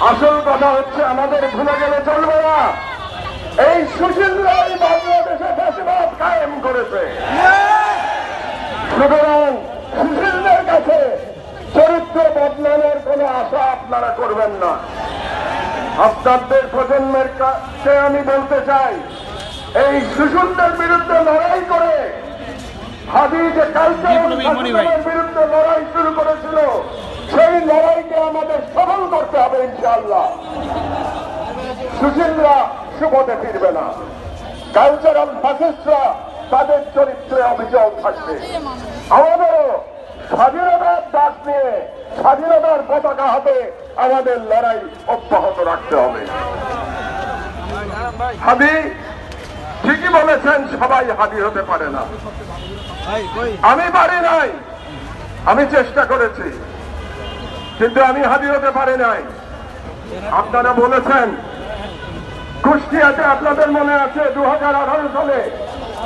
আসল কথা হচ্ছে আমাদের ভুলে গেলে চলবে না। এই সুশীলরাই বাংলাদেশে ফ্যাসিবাদ কায়েম করেছে। সুতরাং সুশীলদের কাছে চরিত্র বদলানোর কোন আশা আপনারা করবেন না। আপনাদের প্রজন্মের কাছে আমি বলতে চাই, এই সুশীলদের বিরুদ্ধে লড়াই করে হাদি যে কালচারের বিরুদ্ধে লড়াই শুরু করেছিল, সেই লড়াইকে আমাদের সফল করতে হবে ইনশাআল্লাহ। সুশীলরা সুপথে ফিরবে না, কালচারাল ফ্যাসিস্টরা তাদের চরিত্রে অভিযোগ থাকবে। আমাদেরও স্বাধীনতার ডাক নিয়ে স্বাধীনতার পতাকা হাতে আমাদের লড়াই অব্যাহত রাখতে হবে। হাদি ঠিকই বলেছেন, সবাই হাদি হতে পারে না। আমি পারি নাই, আমি চেষ্টা করেছি, কিন্তু আমি হাদি হতে পারি নাই। আপনারা বলেছেন কুষ্টিয়াতে, আপনাদের মনে আছে 2018 সালে